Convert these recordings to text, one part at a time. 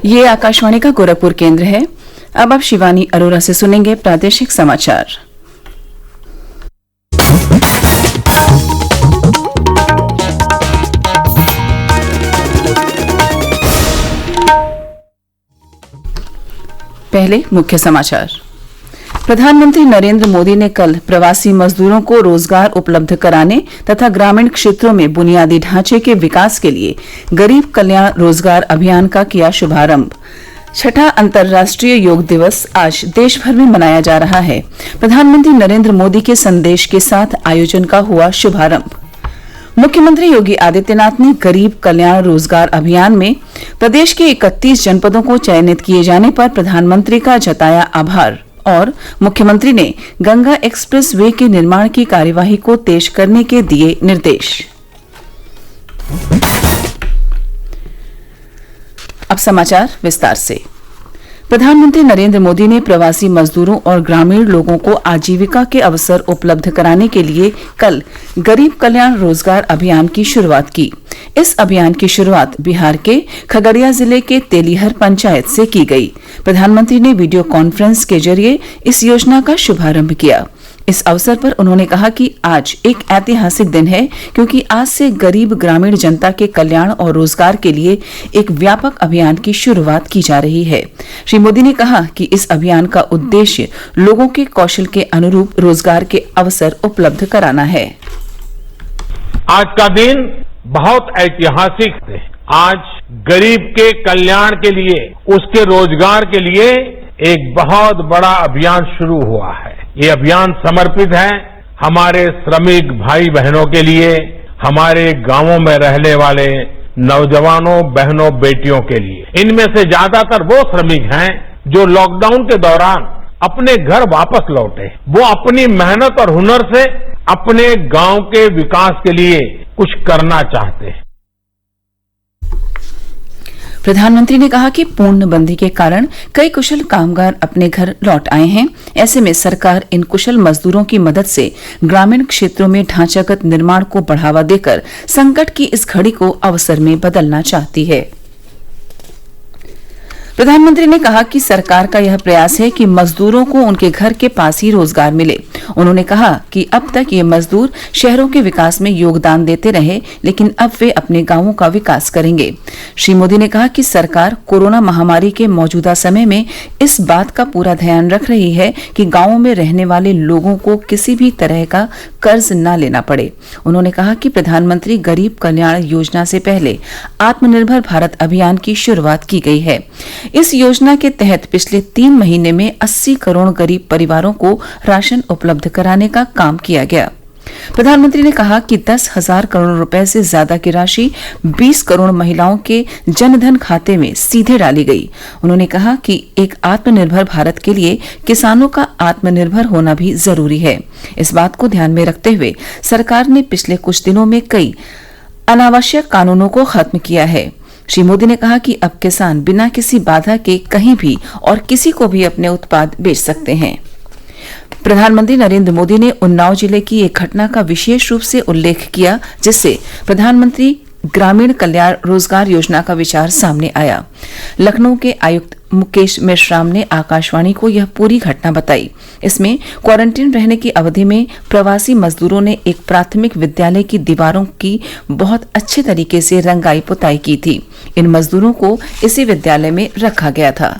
ये आकाशवाणी का गोरखपुर केंद्र है। अब आप शिवानी अरोरा से सुनेंगे प्रादेशिक समाचार। पहले मुख्य समाचार। प्रधानमंत्री नरेंद्र मोदी ने कल प्रवासी मजदूरों को रोजगार उपलब्ध कराने तथा ग्रामीण क्षेत्रों में बुनियादी ढांचे के विकास के लिए गरीब कल्याण रोजगार अभियान का किया शुभारंभ। छठा अंतर्राष्ट्रीय योग दिवस आज देश भर में मनाया जा रहा है। प्रधानमंत्री नरेंद्र मोदी के संदेश के साथ आयोजन का हुआ शुभारंभ। मुख्यमंत्री योगी आदित्यनाथ ने गरीब कल्याण रोजगार अभियान में प्रदेश के 31 जनपदों को चयनित किए जाने पर प्रधानमंत्री का जताया आभार और मुख्यमंत्री ने गंगा एक्सप्रेस वे के निर्माण की कार्यवाही को तेज करने के दिए निर्देश। अब समाचार विस्तार से। प्रधानमंत्री नरेंद्र मोदी ने प्रवासी मजदूरों और ग्रामीण लोगों को आजीविका के अवसर उपलब्ध कराने के लिए कल गरीब कल्याण रोजगार अभियान की शुरुआत की। इस अभियान की शुरुआत बिहार के खगड़िया जिले के तेलीहर पंचायत से की गई। प्रधानमंत्री ने वीडियो कॉन्फ्रेंस के जरिए इस योजना का शुभारंभ किया। इस अवसर पर उन्होंने कहा कि आज एक ऐतिहासिक दिन है क्योंकि आज से गरीब ग्रामीण जनता के कल्याण और रोजगार के लिए एक व्यापक अभियान की शुरुआत की जा रही है। श्री मोदी ने कहा कि इस अभियान का उद्देश्य लोगों के कौशल के अनुरूप रोजगार के अवसर उपलब्ध कराना है। आज का दिन बहुत ऐतिहासिक है। आज गरीब के कल्याण के लिए, उसके रोजगार के लिए एक बहुत बड़ा अभियान शुरू हुआ है। ये अभियान समर्पित है हमारे श्रमिक भाई बहनों के लिए, हमारे गांवों में रहने वाले नौजवानों बहनों बेटियों के लिए। इनमें से ज्यादातर वो श्रमिक हैं जो लॉकडाउन के दौरान अपने घर वापस लौटे। वो अपनी मेहनत और हुनर से अपने गांव के विकास के लिए कुछ करना चाहते हैं। प्रधानमंत्री ने कहा कि पूर्णबंदी के कारण कई कुशल कामगार अपने घर लौट आए हैं। ऐसे में सरकार इन कुशल मजदूरों की मदद से ग्रामीण क्षेत्रों में ढांचागत निर्माण को बढ़ावा देकर संकट की इस घड़ी को अवसर में बदलना चाहती है। प्रधानमंत्री ने कहा कि सरकार का यह प्रयास है कि मजदूरों को उनके घर के पास ही रोजगार मिले। उन्होंने कहा कि अब तक ये मजदूर शहरों के विकास में योगदान देते रहे, लेकिन अब वे अपने गांवों का विकास करेंगे। श्री मोदी ने कहा कि सरकार कोरोना महामारी के मौजूदा समय में इस बात का पूरा ध्यान रख रही है कि गांवों में रहने वाले लोगों को किसी भी तरह का कर्ज न लेना पड़े। उन्होंने कहा कि प्रधानमंत्री गरीब कल्याण योजना से पहले आत्मनिर्भर भारत अभियान की शुरुआत की गई है। इस योजना के तहत पिछले 3 महीने में 80 करोड़ गरीब परिवारों को राशन उपलब्ध कराने का काम किया गया। प्रधानमंत्री ने कहा कि 10,000 करोड़ रुपए से ज्यादा की राशि 20 करोड़ महिलाओं के जनधन खाते में सीधे डाली गई। उन्होंने कहा कि एक आत्मनिर्भर भारत के लिए किसानों का आत्मनिर्भर होना भी जरूरी है। इस बात को ध्यान में रखते हुए सरकार ने पिछले कुछ दिनों में कई अनावश्यक कानूनों को खत्म किया है। श्री मोदी ने कहा कि अब किसान बिना किसी बाधा के कहीं भी और किसी को भी अपने उत्पाद बेच सकते हैं। प्रधानमंत्री नरेंद्र मोदी ने उन्नाव जिले की एक घटना का विशेष रूप से उल्लेख किया, जिससे प्रधानमंत्री ग्रामीण कल्याण रोजगार योजना का विचार सामने आया। लखनऊ के आयुक्त मुकेश मेश्राम ने आकाशवाणी को यह पूरी घटना बताई। इसमें क्वारंटीन रहने की अवधि में प्रवासी मजदूरों ने एक प्राथमिक विद्यालय की दीवारों की बहुत अच्छे तरीके से रंगाई पुताई की थी। इन मजदूरों को इसी विद्यालय में रखा गया था।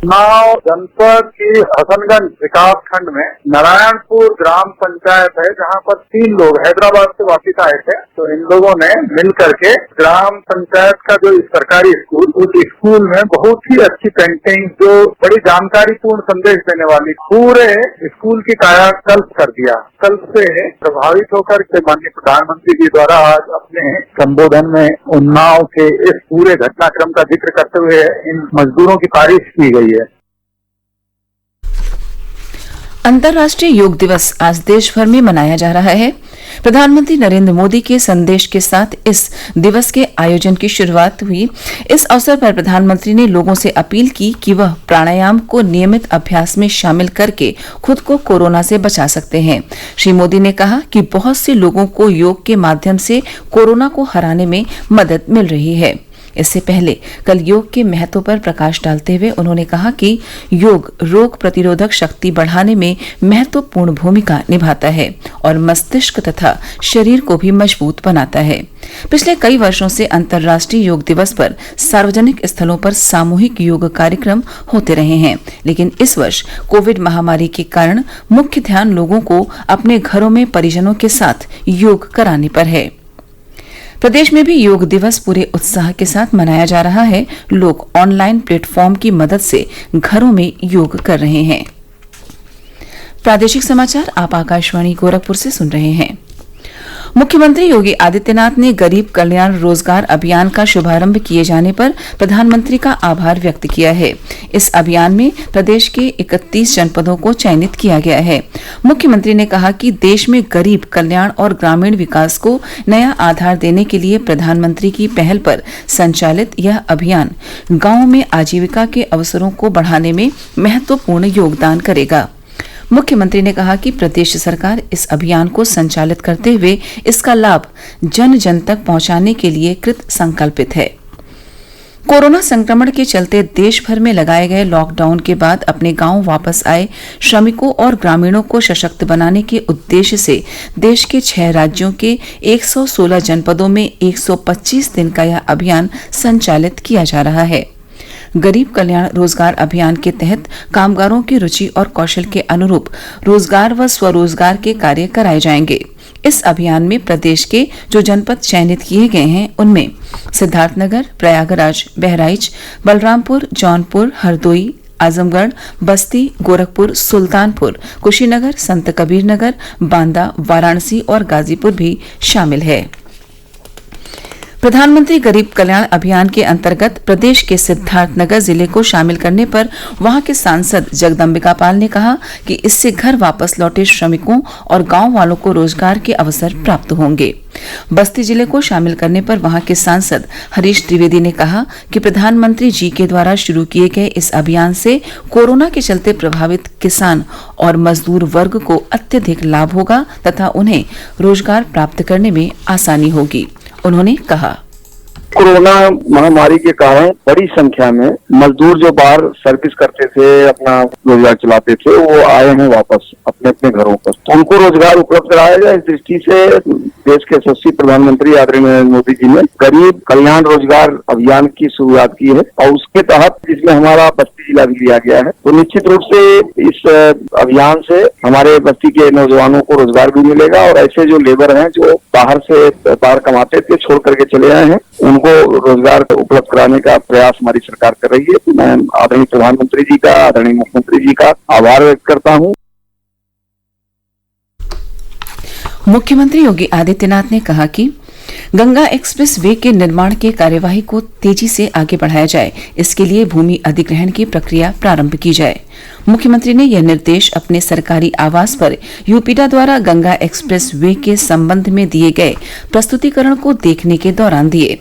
उन्नाव जनपद की हसनगंज विकास खंड में नारायणपुर ग्राम पंचायत है, जहाँ पर 3 लोग हैदराबाद से वापिस आए थे। तो इन लोगों ने मिल करके ग्राम पंचायत का जो सरकारी स्कूल, उस स्कूल में बहुत ही अच्छी पेंटिंग, जो बड़ी जानकारीपूर्ण संदेश देने वाली, पूरे स्कूल की कायाकल्प कर दिया। कल से प्रभावित होकर के माननीय प्रधानमंत्री जी द्वारा आज अपने संबोधन में उन्नाव के इस पूरे घटनाक्रम का जिक्र करते हुए इन मजदूरों की तारीफ की गई है। अंतर्राष्ट्रीय योग दिवस आज देश भर में मनाया जा रहा है। प्रधानमंत्री नरेंद्र मोदी के संदेश के साथ इस दिवस के आयोजन की शुरुआत हुई। इस अवसर पर प्रधानमंत्री ने लोगों से अपील की कि वह प्राणायाम को नियमित अभ्यास में शामिल करके खुद को कोरोना से बचा सकते हैं। श्री मोदी ने कहा कि बहुत से लोगों को योग के माध्यम से कोरोना को हराने में मदद मिल रही है। इससे पहले कल योग के महत्व पर प्रकाश डालते हुए उन्होंने कहा कि योग रोग प्रतिरोधक शक्ति बढ़ाने में महत्वपूर्ण भूमिका निभाता है और मस्तिष्क तथा शरीर को भी मजबूत बनाता है। पिछले कई वर्षों से अंतर्राष्ट्रीय योग दिवस पर सार्वजनिक स्थलों पर सामूहिक योग कार्यक्रम होते रहे हैं, लेकिन इस वर्ष कोविड महामारी के कारण मुख्य ध्यान लोगों को अपने घरों में परिजनों के साथ योग कराने पर है। प्रदेश में भी योग दिवस पूरे उत्साह के साथ मनाया जा रहा है। लोग ऑनलाइन प्लेटफॉर्म की मदद से घरों में योग कर रहे हैं। प्रादेशिक समाचार आप आकाशवाणी गोरखपुर से सुन रहे हैं। मुख्यमंत्री योगी आदित्यनाथ ने गरीब कल्याण रोजगार अभियान का शुभारंभ किए जाने पर प्रधानमंत्री का आभार व्यक्त किया है। इस अभियान में प्रदेश के 31 जनपदों को चयनित किया गया है। मुख्यमंत्री ने कहा कि देश में गरीब कल्याण और ग्रामीण विकास को नया आधार देने के लिए प्रधानमंत्री की पहल पर संचालित यह अभियान गांवों में आजीविका के अवसरों को बढ़ाने में महत्वपूर्ण योगदान करेगा। मुख्यमंत्री ने कहा कि प्रदेश सरकार इस अभियान को संचालित करते हुए इसका लाभ जन जन तक पहुंचाने के लिए कृत संकल्पित है। कोरोना संक्रमण के चलते देश भर में लगाए गए लॉकडाउन के बाद अपने गांव वापस आए श्रमिकों और ग्रामीणों को सशक्त बनाने के उद्देश्य से देश के 6 राज्यों के 116 जनपदों में 125 दिन का यह अभियान संचालित किया जा रहा है। गरीब कल्याण रोजगार अभियान के तहत कामगारों की रुचि और कौशल के अनुरूप रोजगार व स्वरोजगार के कार्य कराए जाएंगे। इस अभियान में प्रदेश के जो जनपद चयनित किए गए हैं उनमें सिद्धार्थनगर, प्रयागराज, बहराइच, बलरामपुर, जौनपुर, हरदोई, आजमगढ़, बस्ती, गोरखपुर, सुल्तानपुर, कुशीनगर, संत कबीर नगर, बांदा, वाराणसी और गाजीपुर भी शामिल है। प्रधानमंत्री गरीब कल्याण अभियान के अंतर्गत प्रदेश के सिद्धार्थनगर जिले को शामिल करने पर वहां के सांसद जगदम्बिका पाल ने कहा कि इससे घर वापस लौटे श्रमिकों और गांव वालों को रोजगार के अवसर प्राप्त होंगे। बस्ती जिले को शामिल करने पर वहां के सांसद हरीश द्विवेदी ने कहा कि प्रधानमंत्री जी के द्वारा शुरू किए गए इस अभियान से कोरोना के चलते प्रभावित किसान और मजदूर वर्ग को अत्यधिक लाभ होगा तथा उन्हें रोजगार प्राप्त करने में आसानी होगी। उन्होंने कहा, कोरोना महामारी के कारण बड़ी संख्या में मजदूर जो बाहर सर्विस करते थे, अपना रोजगार चलाते थे, वो आए हैं वापस अपने अपने घरों पर। तो उनको रोजगार उपलब्ध कराया जाए, इस दृष्टि से देश के यशस्वी प्रधानमंत्री आदरणीय नरेंद्र मोदी जी ने गरीब कल्याण रोजगार अभियान की शुरुआत की है और उसके तहत जिसमें हमारा बस्ती जिला भी लिया गया है। तो निश्चित रूप से इस अभियान से हमारे बस्ती के नौजवानों को रोजगार भी मिलेगा और ऐसे जो लेबर हैं जो बाहर कमाते थे, छोड़ करके चले आए हैं, उनको रोजगार उपलब्ध कराने का प्रयास हमारी सरकार कर रही है। तो मैं आदरणीय प्रधानमंत्री जी का, आदरणीय मुख्यमंत्री जी का आभार व्यक्त करता हूँ। मुख्यमंत्री योगी आदित्यनाथ ने कहा कि गंगा एक्सप्रेस वे के निर्माण के कार्यवाही को तेजी से आगे बढ़ाया जाए, इसके लिए भूमि अधिग्रहण की प्रक्रिया प्रारंभ की जाए। मुख्यमंत्री ने यह निर्देश अपने सरकारी आवास पर यूपीडा द्वारा गंगा एक्सप्रेस वे के संबंध में दिए गए प्रस्तुतिकरण को देखने के दौरान दिए।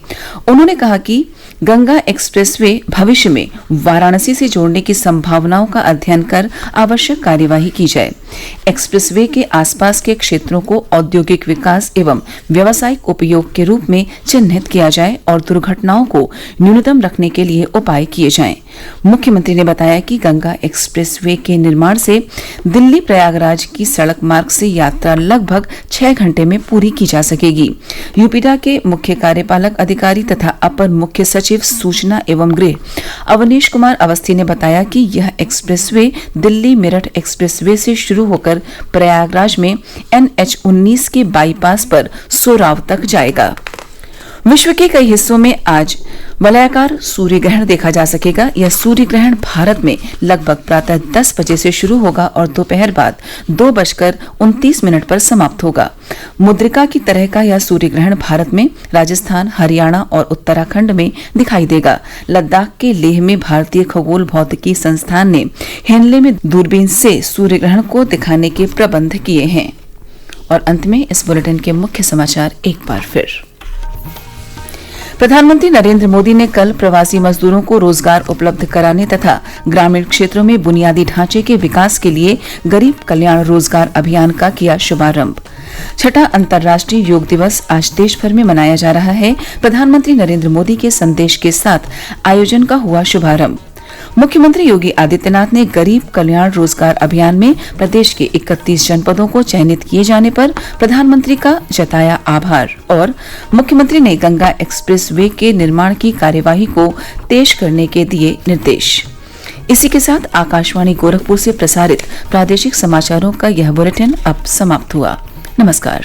उन्होंने कहा कि गंगा एक्सप्रेसवे भविष्य में वाराणसी से जोड़ने की संभावनाओं का अध्ययन कर आवश्यक कार्यवाही की जाए। एक्सप्रेसवे के आसपास के क्षेत्रों को औद्योगिक विकास एवं व्यावसायिक उपयोग के रूप में चिन्हित किया जाए और दुर्घटनाओं को न्यूनतम रखने के लिए उपाय किए जाएं। मुख्यमंत्री ने बताया कि गंगा एक्सप्रेसवे के निर्माण से दिल्ली प्रयागराज की सड़क मार्ग से यात्रा लगभग 6 घंटे में पूरी की जा सकेगी। यूपीडा के मुख्य कार्यपालक अधिकारी तथा अपर मुख्य सचिव सूचना एवं गृह अवनीश कुमार अवस्थी ने बताया कि यह एक्सप्रेसवे दिल्ली मेरठ एक्सप्रेसवे से शुरू होकर प्रयागराज में NH-19 के बाईपास पर सोराव तक जाएगा। विश्व के कई हिस्सों में आज वलयाकार सूर्य ग्रहण देखा जा सकेगा। यह सूर्य ग्रहण भारत में लगभग प्रातः 10 बजे से शुरू होगा और दोपहर बाद 2:29 पर समाप्त होगा। मुद्रिका की तरह का यह सूर्य ग्रहण भारत में राजस्थान, हरियाणा और उत्तराखंड में दिखाई देगा। लद्दाख के लेह में भारतीय खगोल भौतिकी संस्थान ने हेनले में दूरबीन से सूर्य ग्रहण को दिखाने के प्रबंध किए हैं। और अंत में इस बुलेटिन के मुख्य समाचार एक बार फिर। प्रधानमंत्री नरेंद्र मोदी ने कल प्रवासी मजदूरों को रोजगार उपलब्ध कराने तथा ग्रामीण क्षेत्रों में बुनियादी ढांचे के विकास के लिए गरीब कल्याण रोजगार अभियान का किया शुभारंभ। छठा अंतर्राष्ट्रीय योग दिवस आज देश भर में मनाया जा रहा है। प्रधानमंत्री नरेंद्र मोदी के संदेश के साथ आयोजन का हुआ शुभारंभ। मुख्यमंत्री योगी आदित्यनाथ ने गरीब कल्याण रोजगार अभियान में प्रदेश के 31 जनपदों को चयनित किए जाने पर प्रधानमंत्री का जताया आभार और मुख्यमंत्री ने गंगा एक्सप्रेस वे के निर्माण की कार्यवाही को तेज करने के दिए निर्देश। इसी के साथ आकाशवाणी गोरखपुर से प्रसारित प्रादेशिक समाचारों का यह बुलेटिन अब समाप्त हुआ। नमस्कार।